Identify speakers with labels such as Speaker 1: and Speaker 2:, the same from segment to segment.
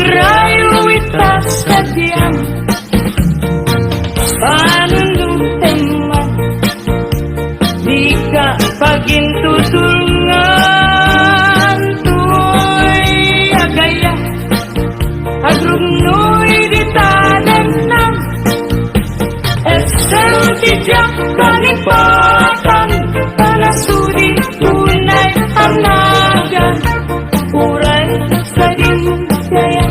Speaker 1: Rayo itas sadyang panundutin man, di ka pagintutulungan. Tuy agaya agrugnoy di tanan esem tijak kanipatan panasudi tunay anagan uray sa dinugaya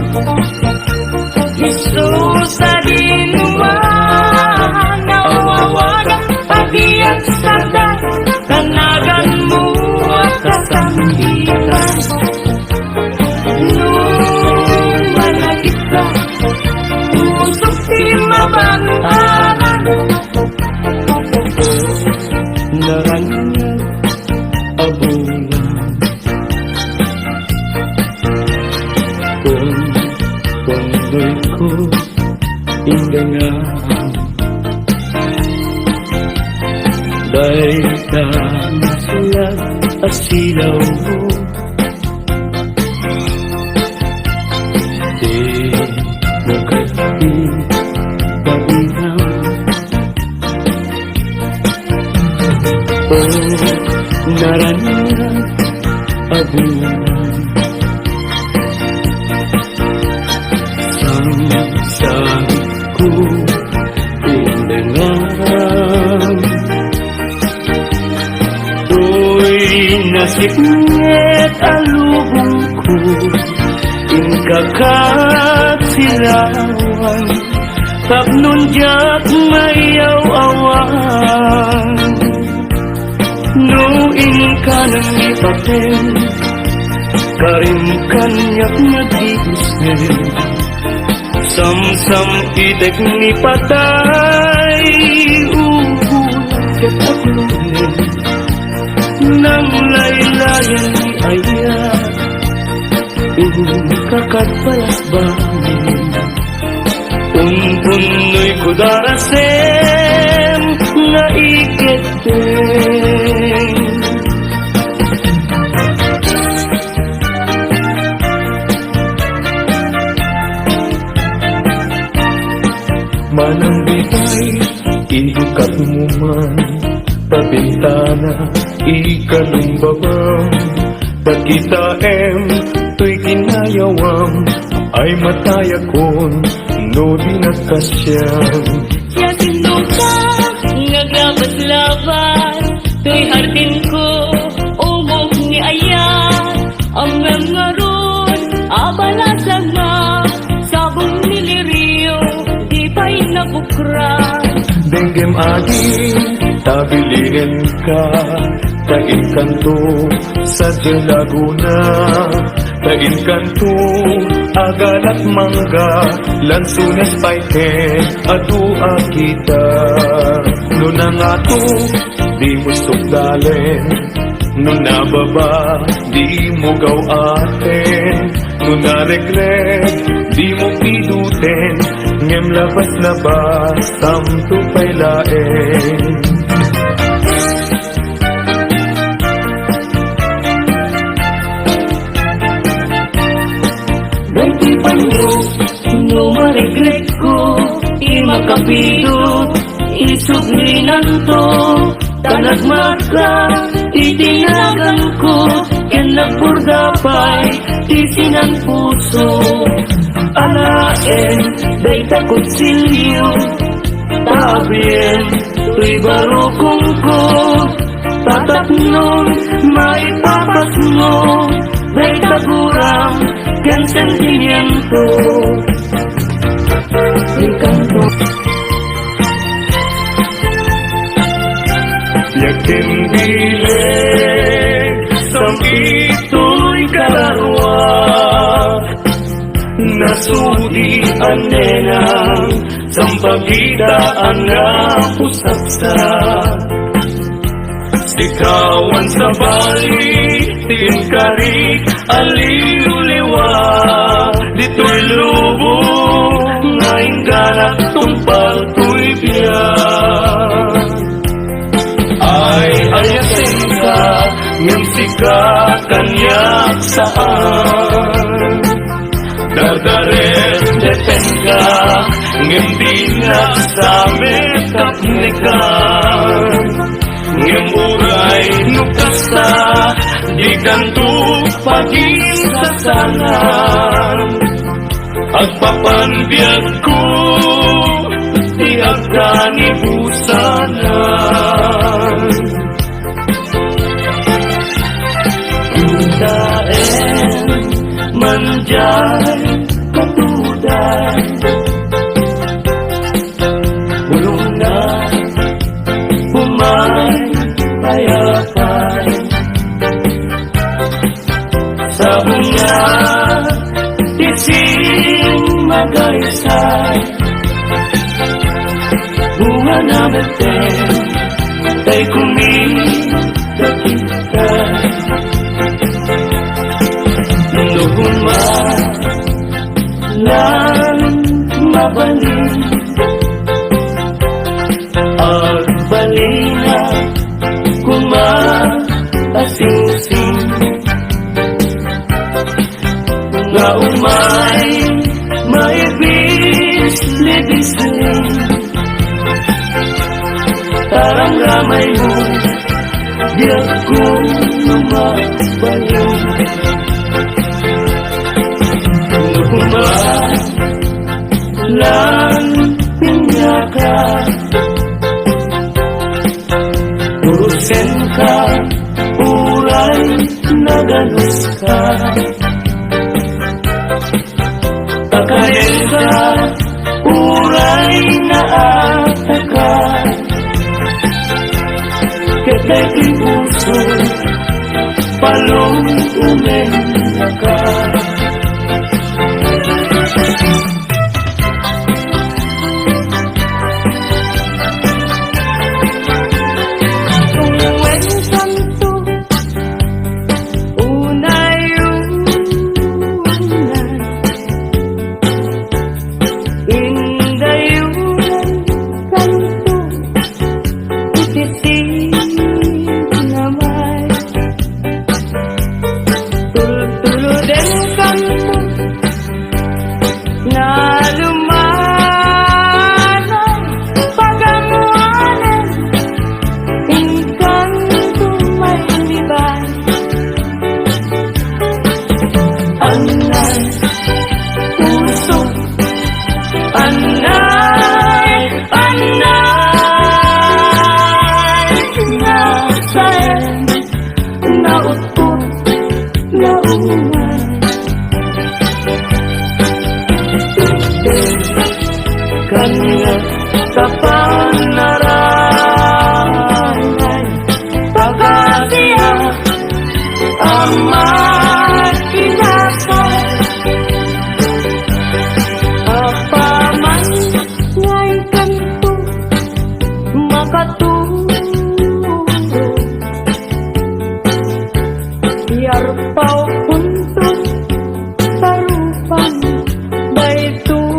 Speaker 1: Isus sa dinuman nawawagan pagiyang sada kanagan mo at kasambitan nung malagit ka usok di mabantaran naranyag abulan Pondoy ko indangan dahil ka sulat asilaw mo di mo kasi pabinaw o naranyag abulan sabi ko indangan Tuy nasipnget alubong ko inkakatsilawan tapnon jak mayaw-awan no inka nang ipaten karim kanyak nag-iisnen Sam-sam idek ni patay ubulan kataklunin nang laylayan ni ayat kakatbalas bangin untunoy ko darasem na iketeng Manang bigay, iukat mo man Pabintana, ikalumbabang Pagkita tuy kinayawang Ay matayakon, no di nakasyang Yakin mo ka, ngagabas-laban Tuy hardin ko, umog ni ayan Ang ngaron, abalasag na Sabong niliriyo Pa'y nabukran
Speaker 2: Denggem adi tabilin ka Tain kanto sa Laguna Tain kanto agal at mangga Lansunes paiken atu akita Nunang ato di mo sukdalen Nunababa di mo gaw aten Nunaregret di mo piduten Ngem labas-labas tamto pa'y laeng
Speaker 1: Ganti panyo, no maregret ko Imakapidot, isuglinan to Tanagmarka, itinagan ko Yan nagpurdapay, tisinan puso Alaen, day takot silyo Tabien, tuy barukong ko Tataknon, maipapas mo Day tagurang, yan sentimiento Ikanto
Speaker 2: Yakin bileg, sambito'y kalarwa Nasudi ang nenang, sampagitaan na pusapsa Sikawan sa bali, tingkarik, aliluliwa Dito'y lubong, ngayon ganak tumpal to'y biyak Ay ayasin ka, ngem sika kanyak saan Dardaret deten ka Ngendi nga sa metapnikan Ngemuray nukasta Di kanto pagisasalan Agpapanbiyag ko Di agkanibusanan Daen manjay katuday Bulong na bumay payapay Sa bunga ising magaysay Bunga na beten tay kumikakitay Luguma lang mabalin Agbalina kumaasing-sing Nga umay maibis-libisling Tarang ramay mo Diyak ko mabalin Lang pinyaka Urusin ka Uray nagalus ka Pakain ka Uray naata ka Ketay puso Palong umenda ka Kanya kapanarangan Pagkasiya amat kinasal Apaman ngay kanto makatulog Yarpaw punto tarupan Baytoy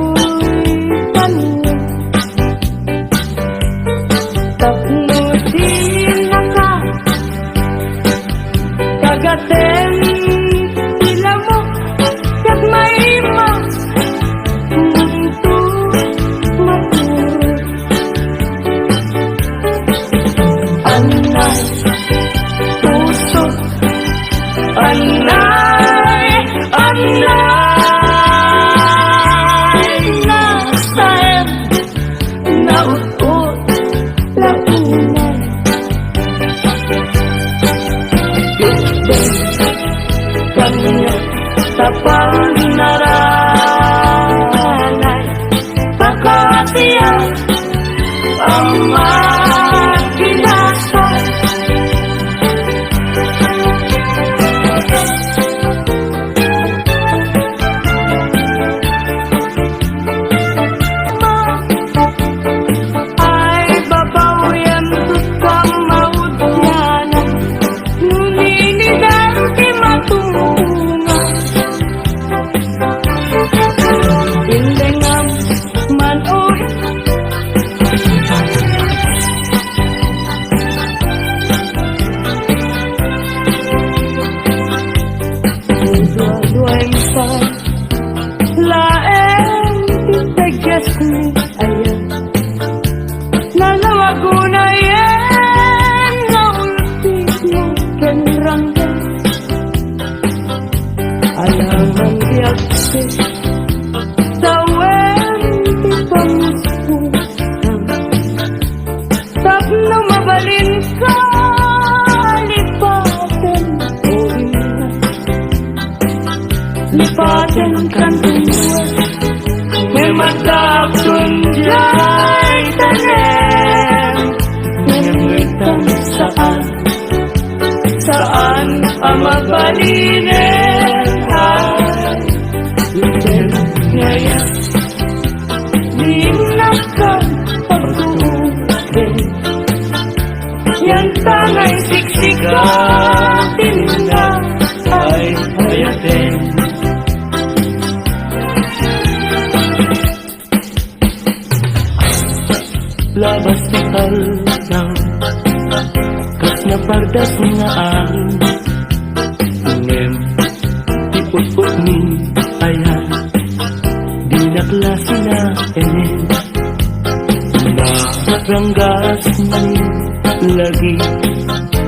Speaker 1: Ngayon di nakapag-uwi, yang tangay siksikatin na ay hayatin. Labas di haldang kas na pardas nga angin, ngem iput-put ni ayan di naklase na enen. Naranggas ni lagi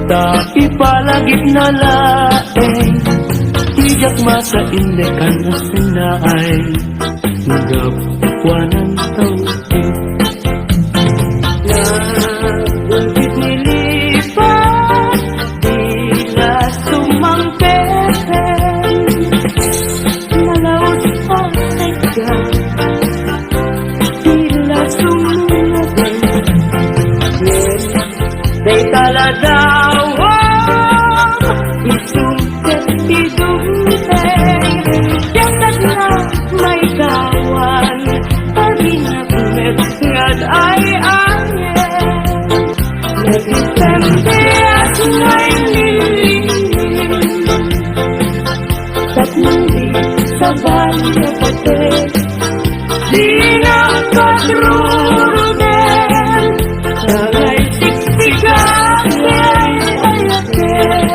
Speaker 1: tapi palagip na laeng, tijak masa indekan na sinaay nagapwanan tawin. Nagulbit nilipat tila sumangketen, nalaot sa tega tila sumunaden. Day taladawang isungket idumteng, yakat na may kawan parinagmet ngad ay angel. Nagitente at may nilingin, tatnuli sa balya pate, di nakadrurunen, nangay siksikan ay ayaken.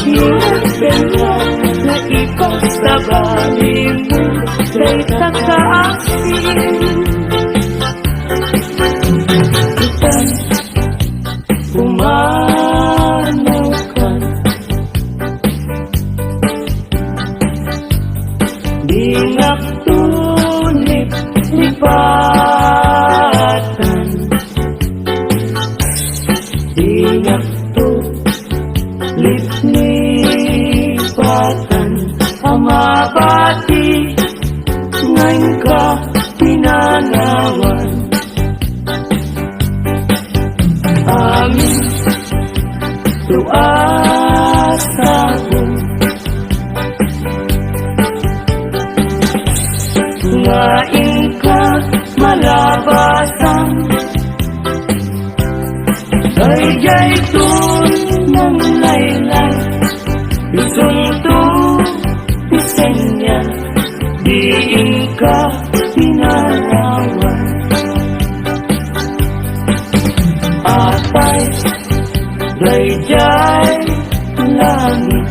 Speaker 1: Inagdala na ipagsabalin mo, may takaasin. Itan umanaw ka, di naktunip lipatan, di naktulip lipatan. Amabati ngayon ka pinanawan, amin tuasa ko ngayon ka malabasan. Ay jaytun ng laylay, isunto isenya, diin ka pinanawan. Apay dayjay langit,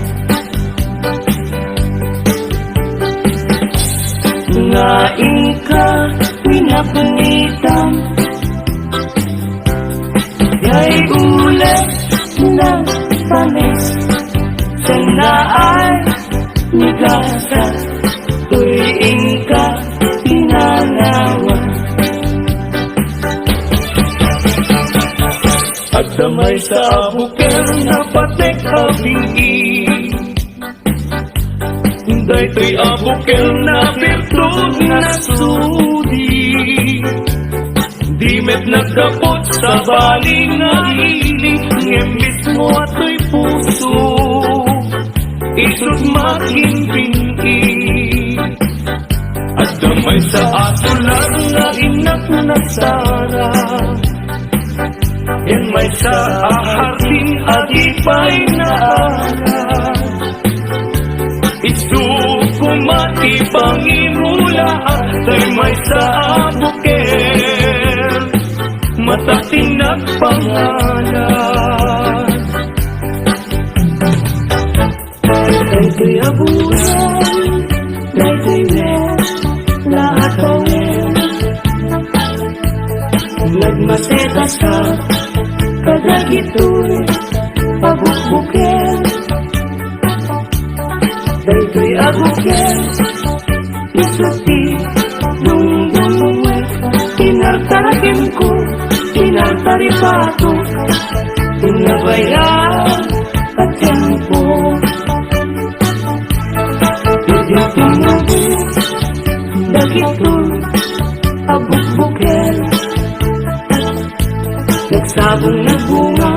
Speaker 1: ngayon ka pinapunitan, yay ulit ng panis, sana ay nigasa, tuwing ka pinanawan. At damay sa buker na patek abingi, daytoy abukel na virtud na sudi, di met nagdapot sa baling na iling, ngem mismo ato'y puso isut makimpingi. At damay sa aso lang na inak na sara, yan may sa ahardin at ipay na ara. Isukumati pangimula tay may sa buker, matating nagpangalan. Daytoy abulan, daytoy mes, lahat tawin, nagmasetas ka, kadagitoy pabukbuker. Daytoy abuker, isuti dungdungwe, inartarakim ko, inartaripato, inabayan at tempo. Idiotinabu, dagitoy abukbuker, nagsabong na bunga,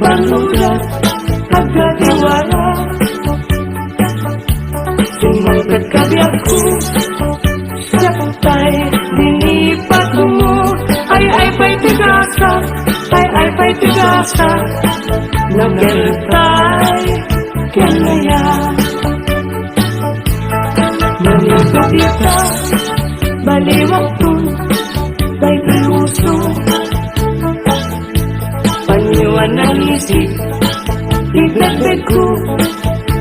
Speaker 1: banulat, agadiwala. Sumangkat ka aku Siapay dinipat mo Ay pa'y tigasa Ay pa'y tigasa Nagkentay Kenaya Nalito kita Baliwag ko Ba'y iluso Panyuan ng isip Itagdag ko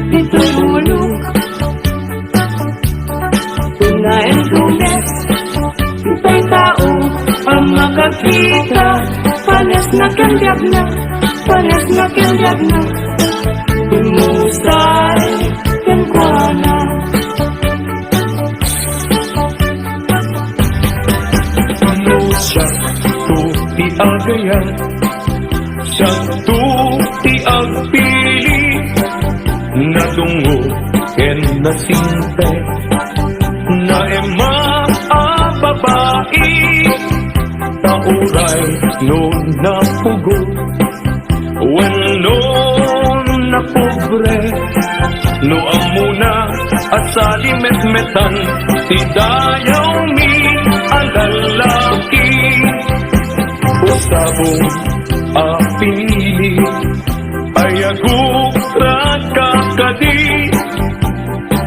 Speaker 1: Dito'y ulo Tunayan tunes Ita'y tao Ang makakita Panes na kandyag na Panes na kandyag na Imusay Kankwana
Speaker 2: Siya to iagayan Siya to iagpili Nadungo ken nasinte Na ema babae Tauray no napugo When no napobre No amuna asali metmetan Tidayaw mi alalaki Usabong apili Ayaguk rakakadi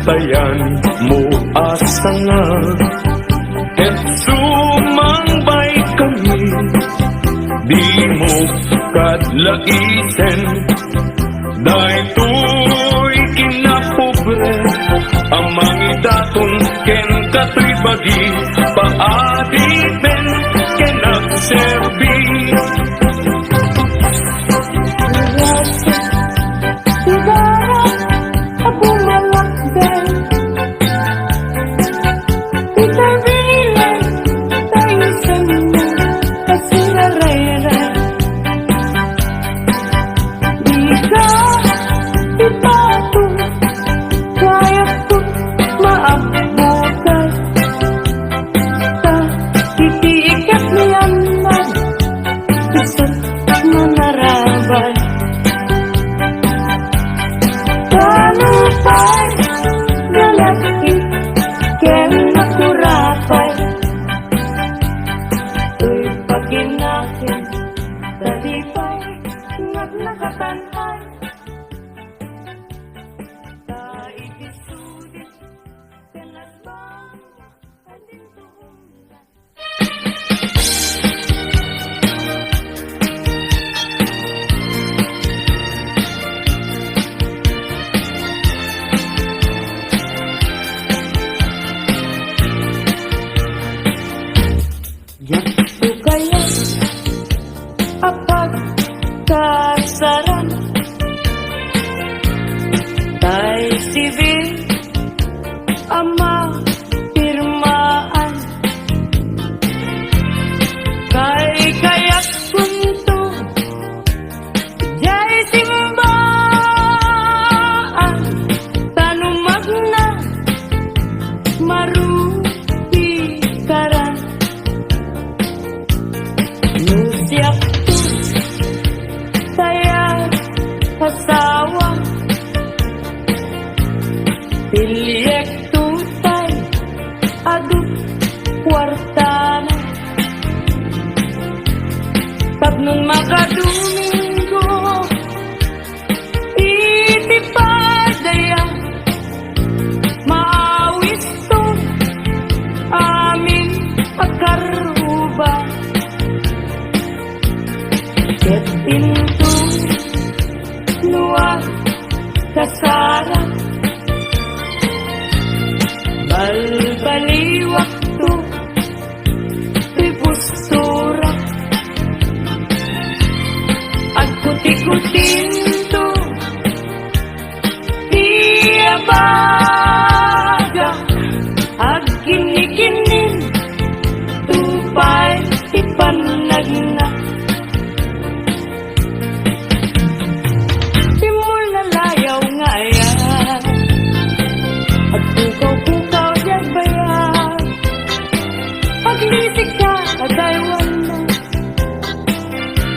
Speaker 2: Tayan mo asanga Et sumangbay kami Di mo kadlaisen Dahito'y kinapobre Ang mangidaton ken kato'y bagi Paadiben ken nagserbi
Speaker 1: Kasaran Tay sivil Ama pirmaan Kay kayak kunto Jay simbaan Tanumag na Marupi karan Nusyak Kasawa Piliyek tutay Adut Kwartana Tapnon makadumingo Itipadaya Maawis to Amin Akaruba Ketinto Nuwa kasara Balbaliwak to Tripustura At kuti-kutin to Iyabaga At kinikinin Tupay ipanagna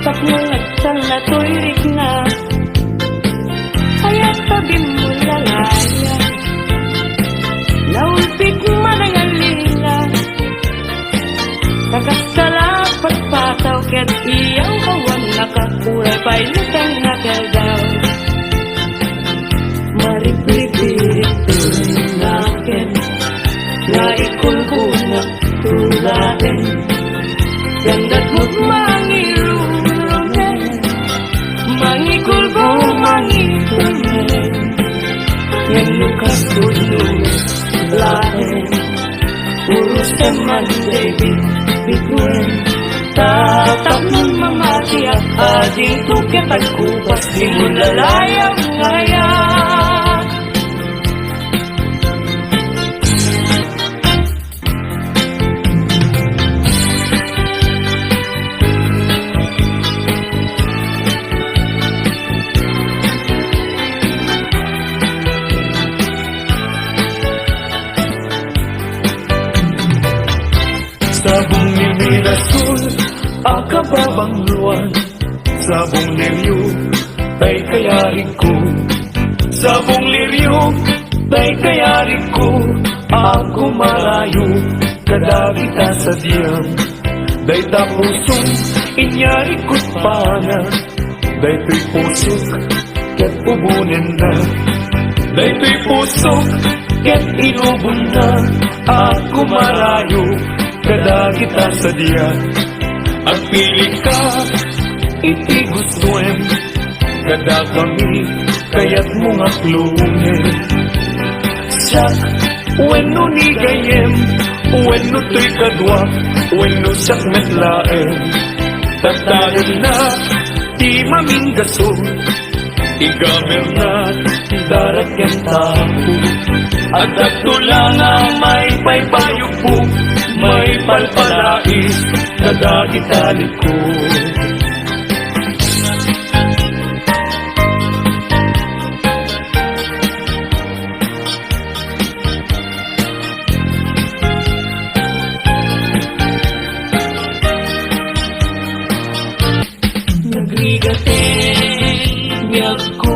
Speaker 1: Tapnulagsan na tuirik na Kaya tabi mo lalaya Naulta Pagpit manangalila Kakastalapat pataw ket iyang kawan nakakuray pa'y lutang nakadaw Maripipirit nakin na ikulkunak tulain Gandat mo't mangirulunin Mangikulko mangitunin Yang lukas tulong lain Urus teman David bituin Tatap ng mga tiyak Ading tukit at kupas Di mo lalayang ngayon
Speaker 2: Sabong niminasul, akababang luwan Sabong liryo, tay kayari ko Sabong liryo, tay kayari ko Ako malayo, kadagita sa diyang Day tapusong, inyari ko't pana Day to'y pusok, ket pubunin na Day to'y pusok, ket inubon na Ako malayo, kadagita sa diyan Ang pili ka, iti gustuin Kada kami, kaya't mong aklunin Siyak, weno ni gayem Weno to'y kadwak, weno siyak metlaen Tatagan na, di maminggaso Igamer na, darat yan tapo At agtulang ang may paypayog po May palpalais na dagitalit ko
Speaker 1: Nagrigating biyag ko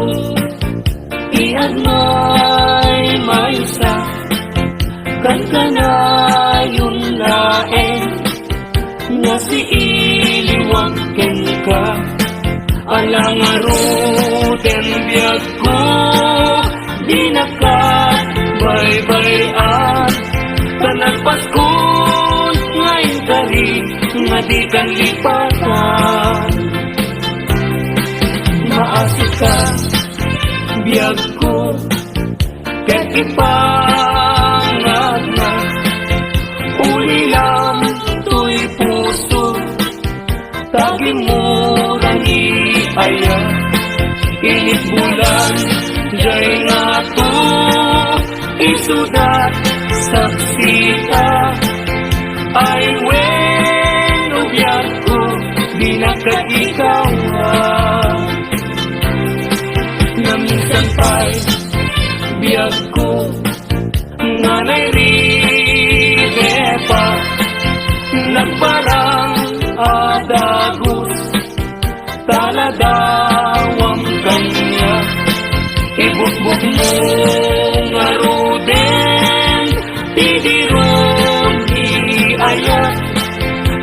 Speaker 1: Iyan mo'y maysa Kanta na yung laen Na si iliwang ka Alang aruten biyag ko Di nakabay-bayan Tanan paskon ngayon kari Nga di kan lipatan Maasik ka biyag ko Ket ipangat na Ulilam to'y puso Taging murang iaya Init bulan Diyay nga to Isudat saksita Ay weno biyag ko Di nakag-ikaw Na minsan pa'y biyag ko Nga nairepa Nagparang adagos Taladawang kanya Ibukbuk mo nga ruden Tidiron iayat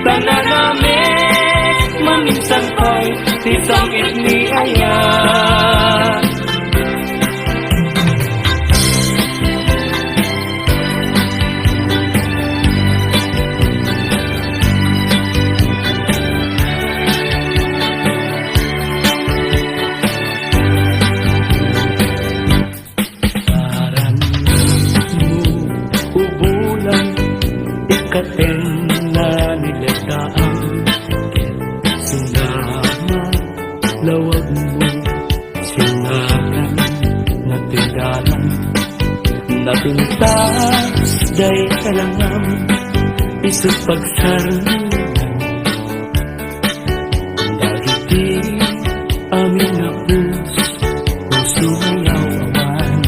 Speaker 1: Tananamek Maminsan pa'y sisangit ni ayat
Speaker 2: Katen na nilataan Sinama lawag mo Sinatan na tindahan Napintas day kalangam Isut pagsarangan Dagiti amin na puso mayawaman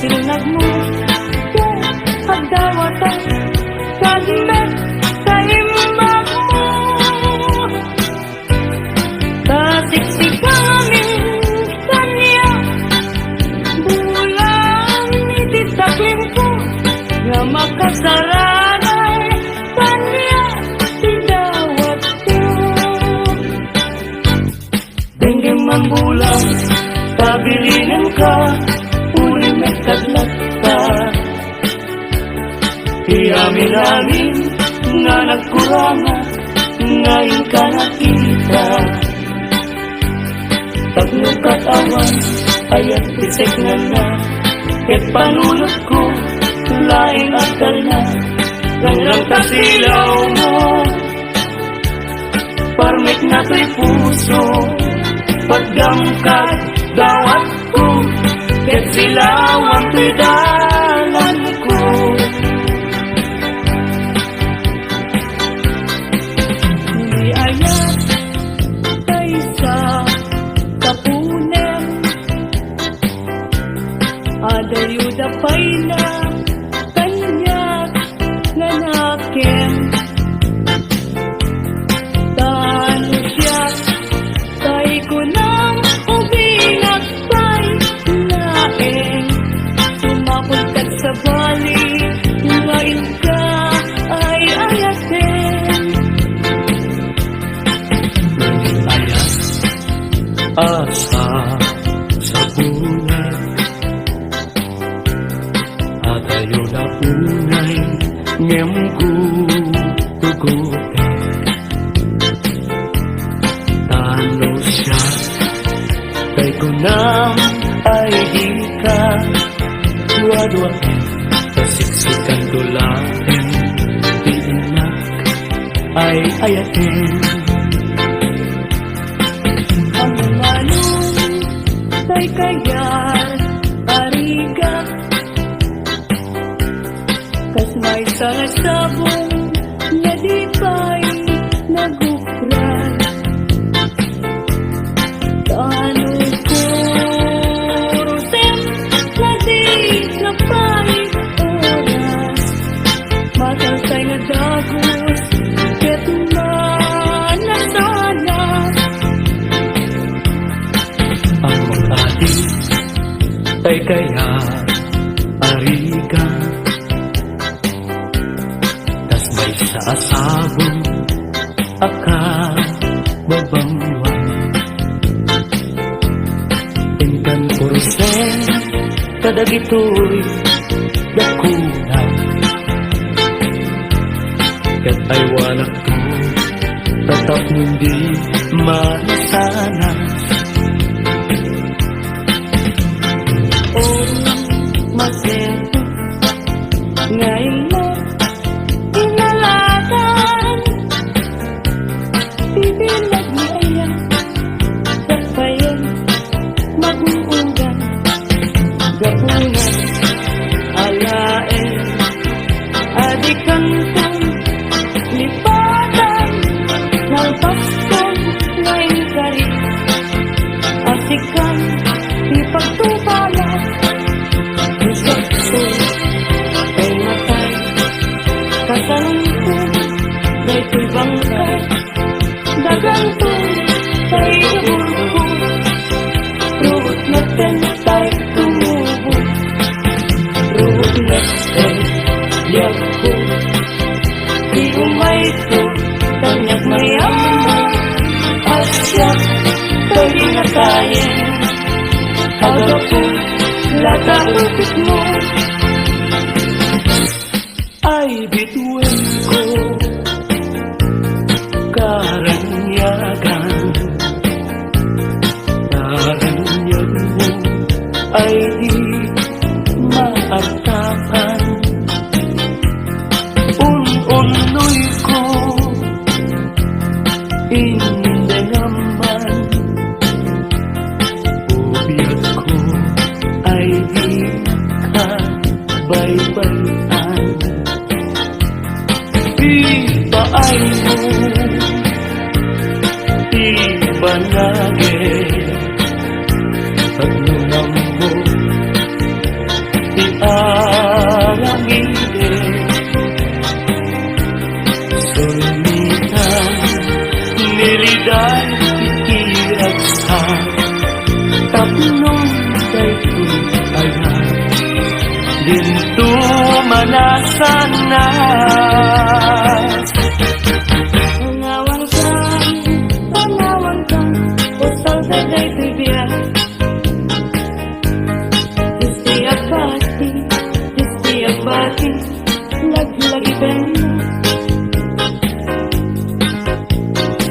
Speaker 1: Sinag mo, pagdawatan, kalimit sa imbag mo. Tasik
Speaker 2: Tingin man bulang, pabilinan ka, uli may kadlat ka. Iamin-amin nga nagkurama, ngayon ka nakita. Tagno katawan, ayat bisik na, ket panunod ko, laing akal na. Hanggang kasilaw mo, parmik na ko'y puso, pagdangkat dawat ko, ket silaw ang pidalan ko.
Speaker 1: Hindi ayat tayo sa kapunem, adayo dapay na kanyak nga nakem. Tano siya tay ko nang ubinag pa'y naeng. Sumapot kat sa bali, ngayon ka ay ayatin.
Speaker 2: Ayat asa sa bulan, at ayo na unay ngem gugugutan. Tano siya kay kunam ay di ka dua-duain, kasiksikan dulain, tiinak ay ayatin.
Speaker 1: Ang manong tay kayar ariga, kas may sarasabong na di pa'y nagupran. Tano ko rusem na di na pa'y oras, matalsay na dagos ket manasana.
Speaker 2: Ang mag-adi ay kaya ariga, tas may sa asabong akababangwan. Tingkan purusen kadagitoy dakuna, kat ay wanak to tatap hindi manasana.
Speaker 1: Masento ngayon mo inalatan, bibilag ni ayan kapayan mag-uugan gapunan alaen adikantong lipatan ng paskong ngayon kari asikan ipagtubalan. Ay matay, kasalungkong, may tulbangkay, dagantong, tay nabulko, ruot na tay tumubo, ruot na tay yako, di umay ko, tanyak mayaman, asyak, tay nakayen, agapo, lata upit mo ay bituin ko karanyagan. Karanyagan mo ay di maartakan. Un-unoy ko hindi naman, ubiyag ko ay di ka baybayan. Iba ay mo, iba lagi, pagnunang mo, iarangide. Sulitan, niliday, ikiragsan, tapnong kay ayan, dinto manasan na. Pangawan ka, usal day bibiyak. Disti abati, lagi benda.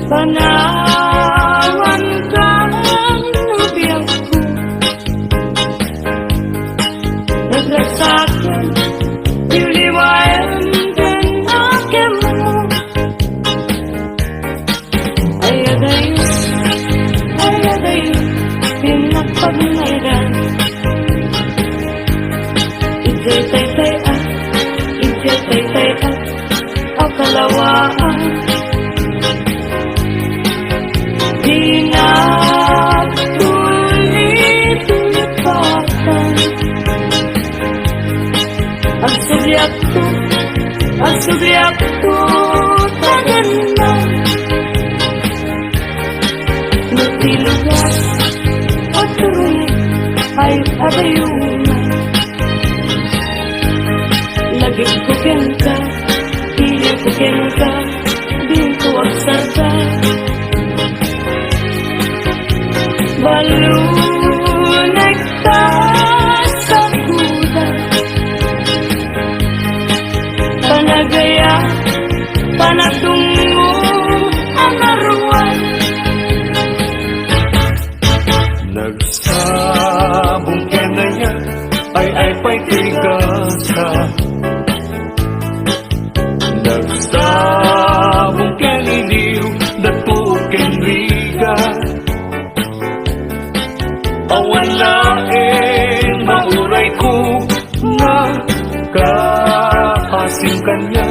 Speaker 1: Panawan kang nubiyangku, naglasakin, diliwayan din akin mo. Ayadayo, pinagpagnayran. Ijay tay ang kalawaan. Pinatulit-ulipatan ang subyap ko tagan na. Nutilugan o tuloy ay abayunan. Lagi ko kenta, hindi ko kenta, di ko agsarta. Balunay ka sa kuda, panagaya, panatungo ang naruan.
Speaker 2: Nagsabong ka na niya, ay pa'y tigasa. Nagsabong ka niliw, datuog kang riga. Awalain, mauray ko na kahasing kanya.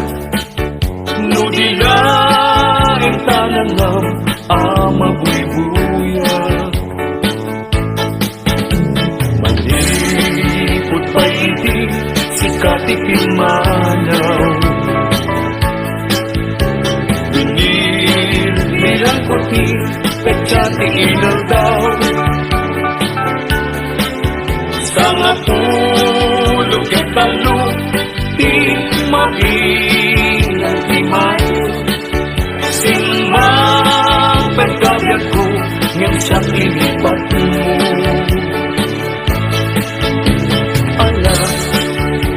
Speaker 2: Nudiyain tanangam, amabuybuya. Malipot pa hindi, sikat ikimanaw. Binil-bilang puti, petyati inaw daw. Sama tulog at talo, di mainang imayo. Simbang pagkabiyag ko, ngayon siya inipat mo. Ala,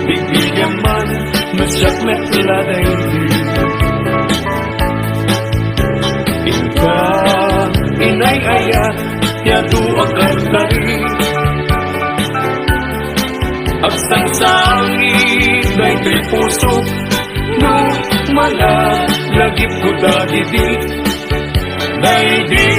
Speaker 2: bibigyan man, masyak metladay dito. Ika, inay-aya, yado agad dari. Agsangsangit day kay puso, no malalagip ko dadi di. Day di